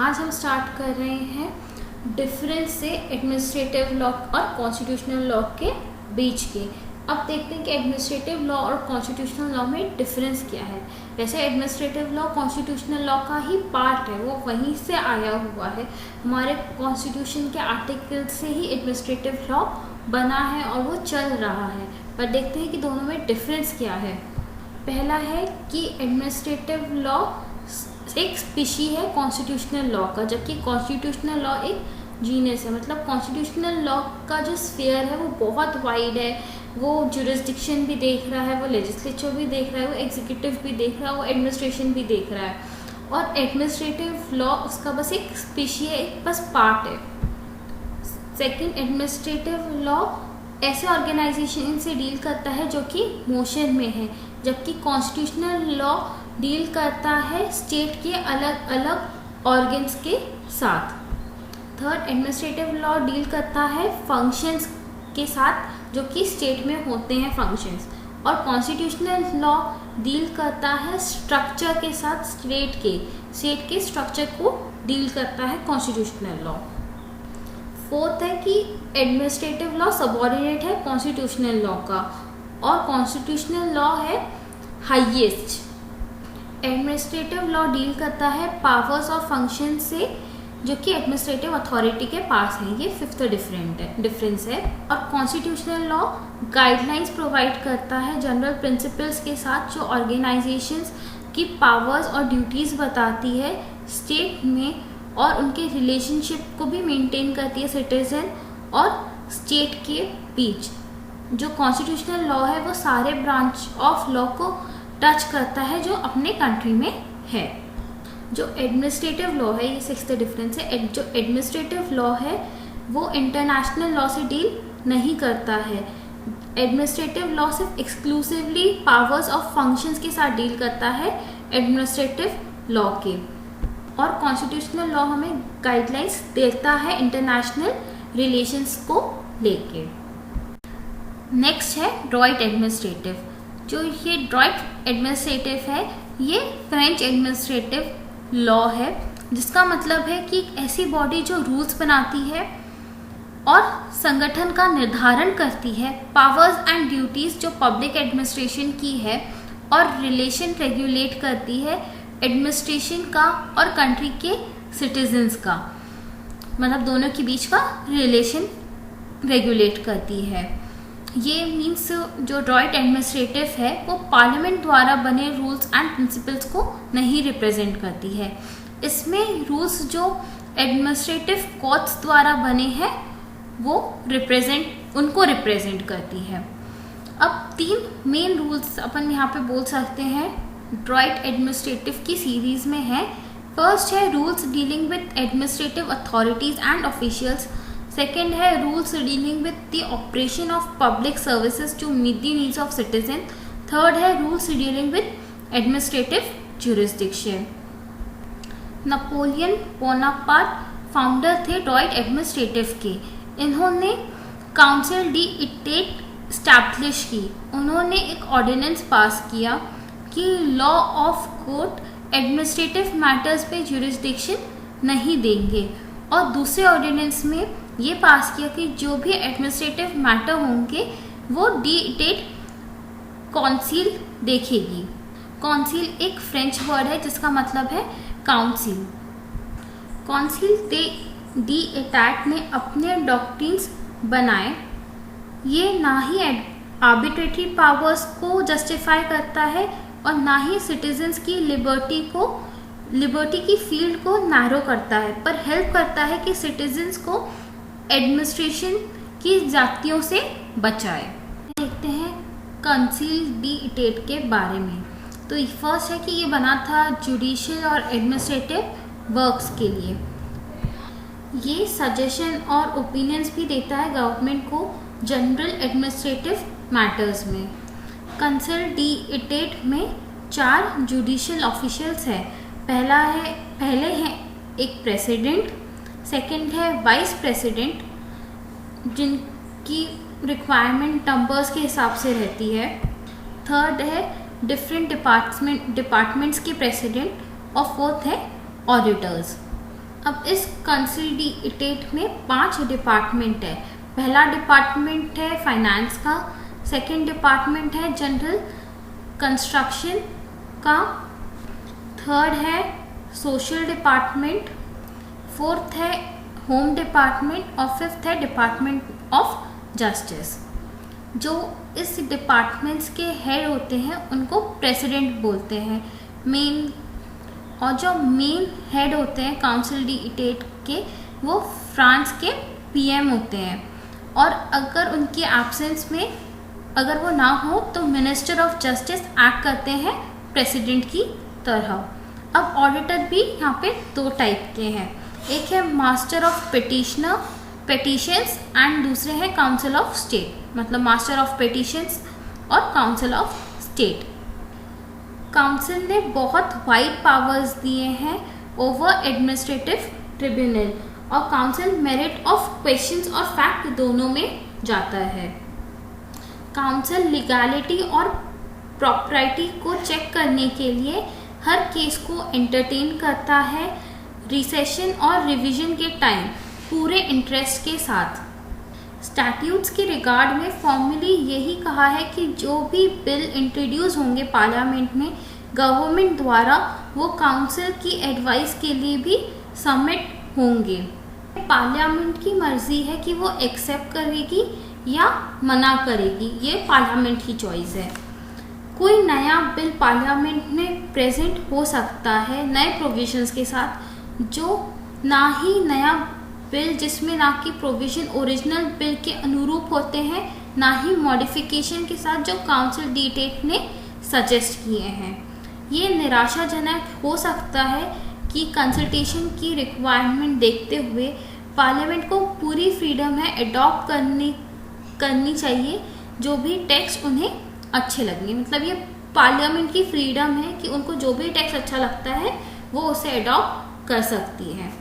आज हम स्टार्ट कर रहे हैं डिफरेंस से एडमिनिस्ट्रेटिव लॉ और कॉन्स्टिट्यूशनल लॉ के बीच के। अब देखते हैं कि एडमिनिस्ट्रेटिव लॉ और कॉन्स्टिट्यूशनल लॉ में डिफरेंस क्या है। वैसे एडमिनिस्ट्रेटिव लॉ कॉन्स्टिट्यूशनल लॉ का ही पार्ट है, वो वहीं से आया हुआ है। हमारे कॉन्स्टिट्यूशन के आर्टिकल से ही एडमिनिस्ट्रेटिव लॉ बना है और वो चल रहा है। पर देखते हैं कि दोनों में डिफरेंस क्या है। पहला है कि एडमिनिस्ट्रेटिव लॉ एक स्पीशी है कॉन्स्टिट्यूशनल लॉ का, जबकि कॉन्स्टिट्यूशनल लॉ एक जीनस है। मतलब कॉन्स्टिट्यूशनल लॉ का जो स्फीयर है वो बहुत वाइड है। वो जुरिस्डिक्शन भी देख रहा है, वो लेजिस्लेचर भी देख रहा है, वो एग्जीक्यूटिव भी देख रहा है, वो एडमिनिस्ट्रेशन भी देख रहा है। और एडमिनिस्ट्रेटिव लॉ उसका बस एक स्पीशी है, एक बस पार्ट है। सेकंड, एडमिनिस्ट्रेटिव लॉ ऐसे ऑर्गेनाइजेशन से डील करता है जो कि मोशन में है, जबकि कॉन्स्टिट्यूशनल लॉ डील करता है स्टेट के अलग अलग ऑर्गन्स के साथ। थर्ड, एडमिनिस्ट्रेटिव लॉ डील करता है फंक्शंस के साथ जो कि स्टेट में होते हैं फंक्शंस, और कॉन्स्टिट्यूशनल लॉ डील करता है स्ट्रक्चर के साथ, स्टेट के स्ट्रक्चर को डील करता है कॉन्स्टिट्यूशनल लॉ। फोर्थ है कि एडमिनिस्ट्रेटिव लॉ सबऑर्डिनेट है कॉन्स्टिट्यूशनल लॉ का, और कॉन्स्टिट्यूशनल लॉ है हाईएस्ट। एडमिनिस्ट्रेटिव लॉ डील करता है पावर्स और फंक्शन से जो कि एडमिनिस्ट्रेटिव अथॉरिटी के पास है। ये फिफ्थ डिफरेंस है। और कॉन्स्टिट्यूशनल लॉ गाइडलाइंस प्रोवाइड करता है जनरल प्रिंसिपल्स के साथ, जो ऑर्गेनाइजेशंस की पावर्स और ड्यूटीज़ बताती है स्टेट में, और उनके रिलेशनशिप को भी मेंटेन करती है सिटीजन और स्टेट के बीच। जो कॉन्स्टिट्यूशनल लॉ है वो सारे ब्रांच ऑफ लॉ को टच करता है जो अपने कंट्री में है। जो एडमिनिस्ट्रेटिव लॉ है, ये सिक्स्थ डिफरेंस है, जो एडमिनिस्ट्रेटिव लॉ है वो इंटरनेशनल लॉ से डील नहीं करता है। एडमिनिस्ट्रेटिव लॉ सिर्फ एक्सक्लूसिवली पावर्स ऑफ फंक्शंस के साथ डील करता है एडमिनिस्ट्रेटिव लॉ के। और कॉन्स्टिट्यूशनल लॉ हमें गाइडलाइंस देता है इंटरनेशनल रिलेशंस को लेके। नेक्स्ट है ड्रॉइट एडमिनिस्ट्रेटिव। जो ये ड्रॉइट एडमिनिस्ट्रेटिव है ये फ्रेंच एडमिनिस्ट्रेटिव लॉ है, जिसका मतलब है कि एक ऐसी बॉडी जो रूल्स बनाती है और संगठन का निर्धारण करती है, पावर्स एंड ड्यूटीज जो पब्लिक एडमिनिस्ट्रेशन की है, और रिलेशन रेगुलेट करती है एडमिनिस्ट्रेशन का और कंट्री के सिटीजन्स का, मतलब दोनों के बीच का रिलेशन रेगुलेट करती है। ये मीन्स जो ड्रॉइट एडमिनिस्ट्रेटिव है वो पार्लियामेंट द्वारा बने रूल्स एंड प्रिंसिपल्स को नहीं रिप्रेजेंट करती है। इसमें रूल्स जो एडमिनिस्ट्रेटिव कोर्ट्स द्वारा बने हैं वो उनको रिप्रेजेंट करती है। अब तीन मेन रूल्स अपन यहाँ पे बोल सकते हैं ड्रॉइट एडमिनिस्ट्रेटिव की सीरीज में है। फर्स्ट है rules dealing with administrative authorities and officials. Second है rules dealing with the operation of public services to meet the needs of citizen. Third है rules dealing with administrative jurisdiction. Napoleon Bonaparte founder थे droit administrative के। इन्होंने council D इटेट establish की। उन्होंने एक ordinance पास किया कि law of court administrative matters पे ज्यूरिसडिक्शन नहीं देंगे, और दूसरे ऑर्डिनेंस में ये पास किया कि जो भी एडमिनिस्ट्रेटिव मैटर होंगे वो डी इटेट काउंसिल देखेगी। काउंसिल एक फ्रेंच वर्ड है जिसका मतलब है काउंसिल। काउंसिल डी इटेट ने अपने डॉक्ट्रिन्स बनाए। ये ना ही आर्बिट्रेटरी पावर्स को जस्टिफाई करता है और ना ही सिटीजन्स की लिबर्टी की फील्ड को नैरो करता है, पर हेल्प करता है कि सिटीजन्स को एडमिनिस्ट्रेशन की जातियों से बचाए। देखते हैं काउंसिल डी इटेट के बारे में। तो फर्स्ट है कि ये बना था जुडिशियल और एडमिनिस्ट्रेटिव वर्क्स के लिए। ये सजेशन और ओपिनियंस भी देता है गवर्नमेंट को जनरल एडमिनिस्ट्रेटिव मैटर्स में। काउंसिल डी इटेट में 4 जुडिशियल ऑफिशियल्स हैं। पहले हैं एक प्रेसिडेंट, सेकंड है वाइस प्रेसिडेंट जिनकी रिक्वायरमेंट नंबर्स के हिसाब से रहती है। थर्ड है डिफरेंट डिपार्टमेंट्स के प्रेसिडेंट, और फोर्थ है ऑडिटर्स। अब इस कंसोलिडेटेड में 5 डिपार्टमेंट है। पहला डिपार्टमेंट है फाइनेंस का, सेकंड डिपार्टमेंट है जनरल कंस्ट्रक्शन का, थर्ड है सोशल डिपार्टमेंट, फोर्थ है होम डिपार्टमेंट और फिफ्थ है डिपार्टमेंट ऑफ जस्टिस। जो इस डिपार्टमेंट्स के हेड होते हैं उनको प्रेसिडेंट बोलते हैं मेन, और जो मेन हेड होते हैं कंसोलिडेटेड के वो फ्रांस के पीएम होते हैं, और अगर उनकी एब्सेंस में अगर वो ना हो तो मिनिस्टर ऑफ जस्टिस एक्ट करते हैं प्रेसिडेंट की तरह। अब ऑडिटर भी यहाँ पे 2 टाइप के हैं, एक है मास्टर ऑफ पेटिशंस एंड दूसरे हैं काउंसिल ऑफ स्टेट, मतलब मास्टर ऑफ पेटिशंस और काउंसिल ऑफ स्टेट। काउंसिल ने बहुत वाइड पावर्स दिए हैं ओवर एडमिनिस्ट्रेटिव ट्रिब्यूनल, और काउंसिल मेरिट ऑफ क्वेश्चंस और फैक्ट दोनों में जाता है। काउंसिल लीगैलिटी और प्रॉपर्टी को चेक करने के लिए हर केस को एंटरटेन करता है रिसेशन और रिवीजन के टाइम पूरे इंटरेस्ट के साथ। स्टैट्यूट्स के रिगार्ड में फॉर्मली यही कहा है कि जो भी बिल इंट्रोड्यूस होंगे पार्लियामेंट में गवर्नमेंट द्वारा वो काउंसिल की एडवाइस के लिए भी सबमिट होंगे। पार्लियामेंट की मर्जी है कि वो एक्सेप्ट करेगी या मना करेगी, ये पार्लियामेंट की चॉइस है। कोई नया बिल पार्लियामेंट में प्रेजेंट हो सकता है नए प्रोविजंस के साथ, जो ना ही नया बिल जिसमें ना कि प्रोविजन ओरिजिनल बिल के अनुरूप होते हैं, ना ही मॉडिफिकेशन के साथ जो कंसोलिडेटेड ने सजेस्ट किए हैं। ये निराशाजनक हो सकता है कि कंसल्टेशन की रिक्वायरमेंट देखते हुए पार्लियामेंट को पूरी फ्रीडम है अडॉप्ट करनी चाहिए जो भी टेक्स्ट उन्हें अच्छे लगेंगे। मतलब ये पार्लियामेंट की फ्रीडम है कि उनको जो भी टेक्स्ट अच्छा लगता है वो उसे अडॉप्ट कर सकती है।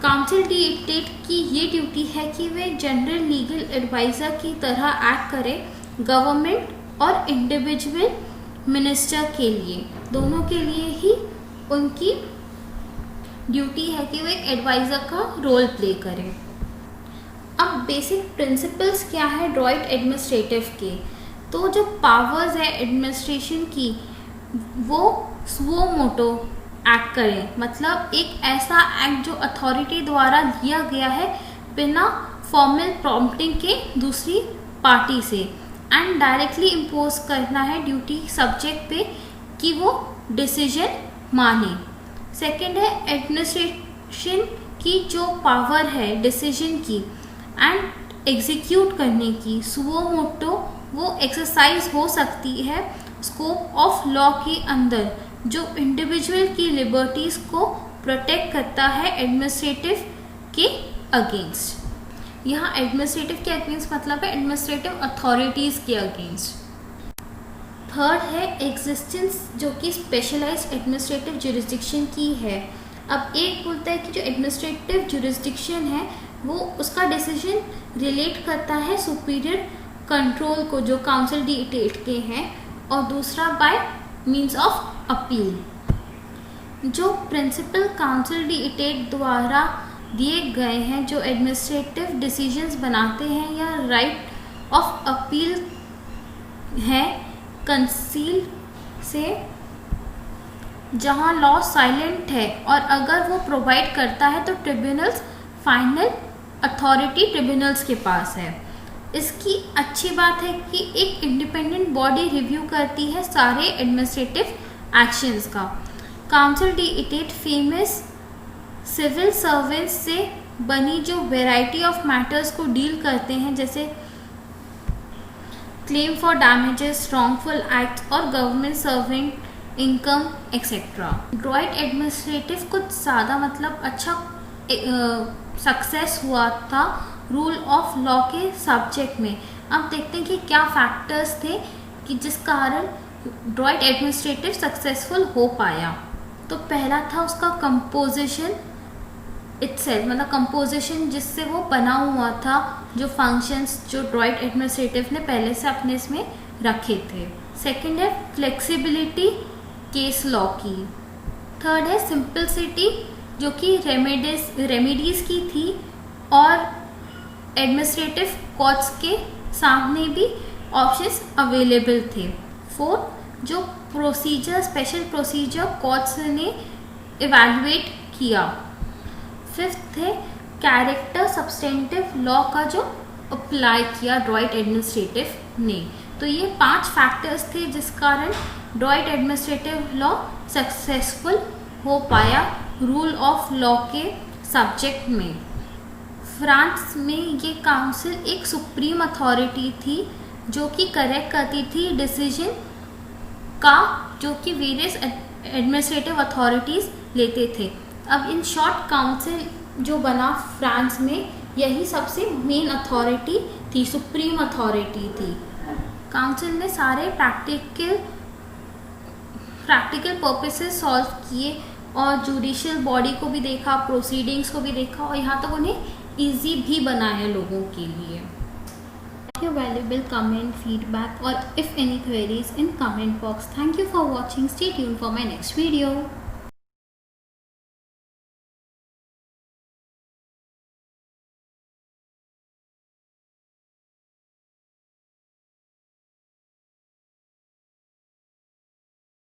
कंसोलिडेटेड की ये ड्यूटी है कि वे जनरल लीगल एडवाइज़र की तरह एक्ट करें गवर्नमेंट और इंडिविजुअल मिनिस्टर के लिए, दोनों के लिए ही उनकी ड्यूटी है कि वो एक एडवाइज़र का रोल प्ले करें। अब बेसिक प्रिंसिपल्स क्या है ड्रॉइट एडमिनिस्ट्रेटिव के, तो जो पावर्स है एडमिनिस्ट्रेशन की वो सुओ मोटो एक्ट करें, मतलब एक ऐसा एक्ट जो अथॉरिटी द्वारा लिया गया है बिना फॉर्मल प्रॉम्प्टिंग के दूसरी पार्टी से, एंड डायरेक्टली इम्पोज करना है ड्यूटी सब्जेक्ट पे कि वो डिसीजन माने। सेकंड है एडमिनिस्ट्रेशन की जो पावर है डिसीजन की एंड एग्जीक्यूट करने की सुओ मोटो वो एक्सरसाइज हो सकती है स्कोप ऑफ लॉ के अंदर, जो इंडिविजुअल की लिबर्टीज़ को प्रोटेक्ट करता है एडमिनिस्ट्रेटिव के अगेंस्ट। यहाँ एडमिनिस्ट्रेटिव के अगेंस्ट मतलब है एडमिनिस्ट्रेटिव अथॉरिटीज़ के अगेंस्ट। थर्ड है एग्जिस्टेंस जो कि स्पेशलाइज्ड एडमिनिस्ट्रेटिव जुरिस्डिक्शन की है। अब एक बोलता है कि जो एडमिनिस्ट्रेटिव जुरिस्डिक्शन है वो उसका डिसीजन रिलेट करता है सुपीरियर कंट्रोल को जो कंसोलिडेटेड के हैं, और दूसरा बाय मींस ऑफ अपील। जो प्रिंसिपल कंसोलिडेटेड द्वारा दिए गए हैं जो एडमिनिस्ट्रेटिव डिसीजंस बनाते हैं या राइट ऑफ अपील है कंसील से, जहां लॉ साइलेंट है, और अगर वो प्रोवाइड करता है तो ट्रिब्यूनल्स फाइनल अथॉरिटी ट्रिब्यूनल्स के पास है। इसकी अच्छी बात है कि एक इंडिपेंडेंट बॉडी रिव्यू करती है सारे एडमिनिस्ट्रेटिव एक्शंस का। कंसोलिडेटेड फेमस सिविल सर्वेंट्स से बनी जो वैरायटी ऑफ मैटर्स को डील करते हैं, जैसे claim for damages, wrongful act और government servant income etcetera. Droit administrative कुछ ज़्यादा मतलब अच्छा सक्सेस हुआ था रूल ऑफ लॉ के सब्जेक्ट में। अब देखते हैं कि क्या फैक्टर्स थे कि जिस कारण ड्रॉइट एडमिनिस्ट्रेटिव सक्सेसफुल हो पाया। तो पहला था उसका कंपोजिशन इटसेल्फ, मतलब कंपोजिशन जिससे वो बना हुआ था, जो फंक्शंस जो ड्रॉइट एडमिनिस्ट्रेटिव ने पहले से अपने इसमें रखे थे। सेकंड है फ्लेक्सिबिलिटी केस लॉ की। थर्ड है सिंपलिसिटी जो कि रेमेडीज की थी और एडमिनिस्ट्रेटिव कोर्ट्स के सामने भी ऑप्शंस अवेलेबल थे। 4, जो प्रोसीजर स्पेशल प्रोसीजर कोर्ट्स ने इवैल्यूएट किया। 5th है कैरेक्टर सब्सटेंटिव लॉ का जो अप्लाई किया ड्रॉइट एडमिनिस्ट्रेटिव ने। तो ये 5 फैक्टर्स थे जिस कारण ड्रॉइट एडमिनिस्ट्रेटिव लॉ सक्सेसफुल हो पाया रूल ऑफ लॉ के सब्जेक्ट में। फ्रांस में ये काउंसिल एक सुप्रीम अथॉरिटी थी जो कि करेक्ट करती थी डिसीजन का जो कि वेरियस एडमिनिस्ट्रेटिव अथॉरिटीज़ लेते थे। अब इन शॉर्ट काउंसिल जो बना फ्रांस में, यही सबसे मेन अथॉरिटी थी, सुप्रीम अथॉरिटी थी। काउंसिल ने सारे प्रैक्टिकल पर्पसेस सॉल्व किए और जुडिशियल बॉडी को भी देखा, प्रोसीडिंग्स को भी देखा और यहाँ तक उन्हें ईजी भी बनाया लोगों के लिए। Your valuable comment, feedback or if any queries in comment box. Thank you for watching. Stay tuned for my next video.